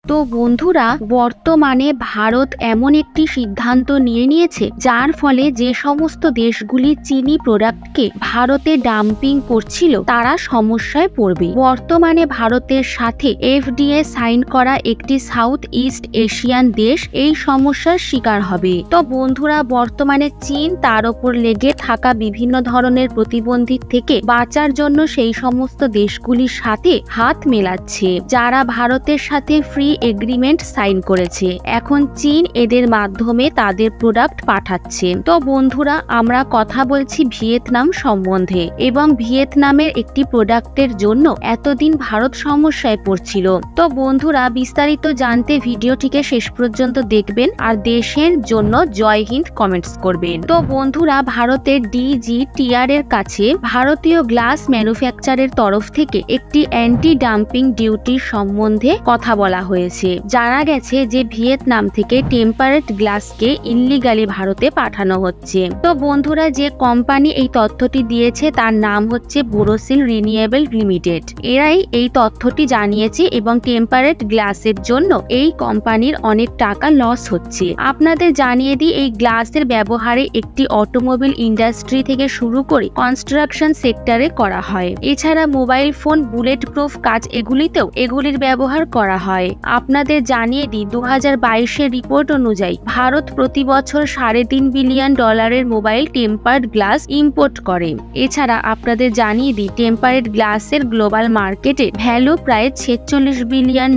তো বন্ধুরা, বর্তমানে ভারত এমন একটি সিদ্ধান্ত নিয়েছে যার ফলে যে সমস্ত দেশগুলি চিনি প্রোডাক্টকে ভারতে ডাম্পিং করছিল তারা সমস্যায় পড়বে। বর্তমানে ভারতের সাথে এফডিএ সাইন করা একটি সাউথ ইস্ট এশিয়ান দেশ এই সমস্যার শিকার হবে। তো বন্ধুরা, বর্তমানে চীন তার উপর লেগে থাকা বিভিন্ন ধরনের প্রতিবন্ধী থেকে বাঁচার জন্য সেই সমস্ত দেশগুলির সাথে হাত মেলাচ্ছে যারা ভারতের সাথে ফ্রি এগ্রিমেন্ট সাইন করেছে। এখন চীন এদের মাধ্যমে তাদের প্রোডাক্ট পাঠাচ্ছে। তো বন্ধুরা, আমরা কথা বলছি ভিয়েতনাম সম্বন্ধে, এবং ভিয়েতনামের একটি প্রোডাক্টের জন্য এতদিন ভারত সমস্যায় পড়ছিল। তো বন্ধুরা, বিস্তারিত জানতে ভিডিওটিকে শেষ পর্যন্ত দেখবেন আর দেশের জন্য জয় হিন্দ কমেন্টস করবেন। তো বন্ধুরা, ভারতের ডিজিটিআর এর কাছে ভারতীয় গ্লাস ম্যানুফ্যাকচারের তরফ থেকে একটি অ্যান্টি ডাম্পিং ডিউটির সম্বন্ধে কথা বলা হয়েছে। জানা গেছে যে ভিয়েতনাম থেকে টেম্পারেট গ্লাসকে ইল্লিগালি ভারতে পাঠানো হচ্ছে। তো বন্ধুরা, যে কোম্পানি এই তথ্যটি দিয়েছে তার নাম হচ্ছে বোরোসিল রিনিউয়েবল লিমিটেড। এরাই এই তথ্যটি জানিয়েছে এবং টেম্পারেট গ্লাসের জন্য এই কোম্পানির অনেক টাকা লস হচ্ছে। আপনাদের জানিয়ে দিই, এই গ্লাসের ব্যবহারে একটি অটোমোবাইল ইন্ডাস্ট্রি থেকে শুরু করে কনস্ট্রাকশন সেক্টরে করা হয়। এছাড়া মোবাইল ফোন, বুলেট প্রুফ কাচ এগুলিতেও এগুলির ব্যবহার করা হয়। আপনাদের জানিয়ে দিই, 2022-এর রিপোর্ট অনুযায়ী ভারত প্রতি বছর $3.5 billion mobile tempered glass import করে। এছাড়া আপনাদের জানিয়ে দিই, টেম্পারেট গ্লাসের গ্লোবাল মার্কেটে ভ্যালু প্রায় $46 বিলিয়ন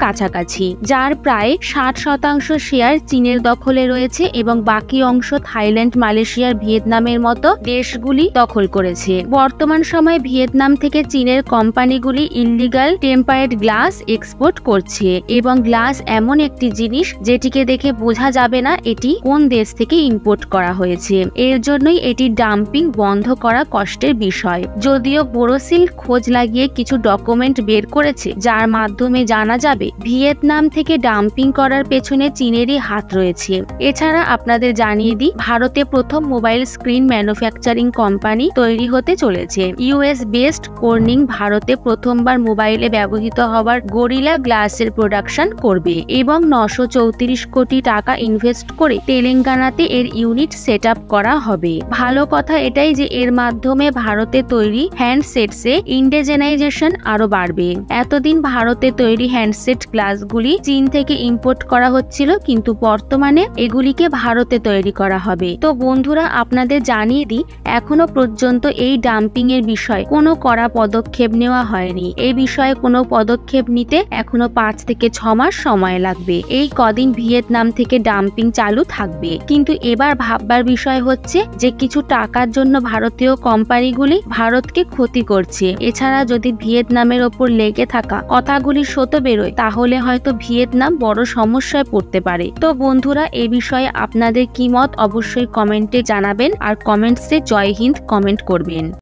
কাছাকাছি, যার প্রায় 60% শেয়ার চীনের দখলে রয়েছে এবং বাকি অংশ থাইল্যান্ড, মালয়েশিয়ার, ভিয়েতনামের মতো দেশগুলি দখল করেছে। বর্তমান সময়ে ভিয়েতনাম থেকে চীনের কোম্পানিগুলি ইল্লিগাল টেম্পারেট গ্লাস এক্সপোর্ট করছে এবং গ্লাস এমন একটি জিনিস যেটিকে দেখে বোঝা যাবে না এটি কোন দেশ থেকে ইম্পোর্ট করা হয়েছে। এর জন্যই এটি ডাম্পিং বন্ধ করা কষ্টের বিষয়। যদিও বোরোসিল খোঁজ লাগিয়ে কিছু ডকুমেন্ট বের করেছে যার মাধ্যমে জানা যাবে ভিয়েতনাম থেকে ডাম্পিং করার পেছনে চীনেরই হাত রয়েছে। এছাড়া আপনাদের জানিয়ে দিই, ভারতে প্রথম মোবাইল স্ক্রিন ম্যানুফ্যাকচারিং কোম্পানি তৈরি হতে চলেছে। ইউএস বেসড কর্নিং ভারতে প্রথমবার মোবাইলে ব্যবহৃত হবার গরিলা গ্লাসের প্রোডাকশন করবে এবং 934 কোটি টাকা ইনভেস্ট করে তেলেঙ্গানাতে এর ইউনিট সেট আপ করা হবে। ভালো কথা এটাই যে এর মাধ্যমে ভারতে তৈরি হ্যান্ডসেটসে ইন্ডিজেনাইজেশন আরো বাড়বে। এতদিন ভারতে তৈরি হ্যান্ডসেট গ্লাসগুলি চীন থেকে ইম্পোর্ট করা হচ্ছিল, কিন্তু বর্তমানে এগুলিকে ভারতে তৈরি করা হবে। তো বন্ধুরা, আপনাদের জানিয়ে দিই, এখনো পর্যন্ত এই ডাম্পিং এর বিষয়ে কোনো কড়া পদক্ষেপ নেওয়া হয়নি। এই বিষয়ে কোনো পদক্ষেপ নিতে এখনো 5 থেকে 6 মাস সময় লাগবে। এই কদিন ভিয়েতনাম থেকে ডাম্পিং চালু থাকবে, কিন্তু এবার ভাববার বিষয় হচ্ছে যে কিছু টাকার জন্য ভারতীয় কোম্পানিগুলি ভারতকে ক্ষতি করছে। এছাড়া যদি ভিয়েতনামের ওপর লেগে থাকা কথাগুলি সত্য বেরোয় তাহলে হয়তো ভিয়েতনাম বড় সমস্যায় পড়তে পারে। তো বন্ধুরা, এ বিষয়ে আপনাদের কি মত অবশ্যই কমেন্টে জানাবেন আর কমেন্টসে জয় হিন্দ কমেন্ট করবেন।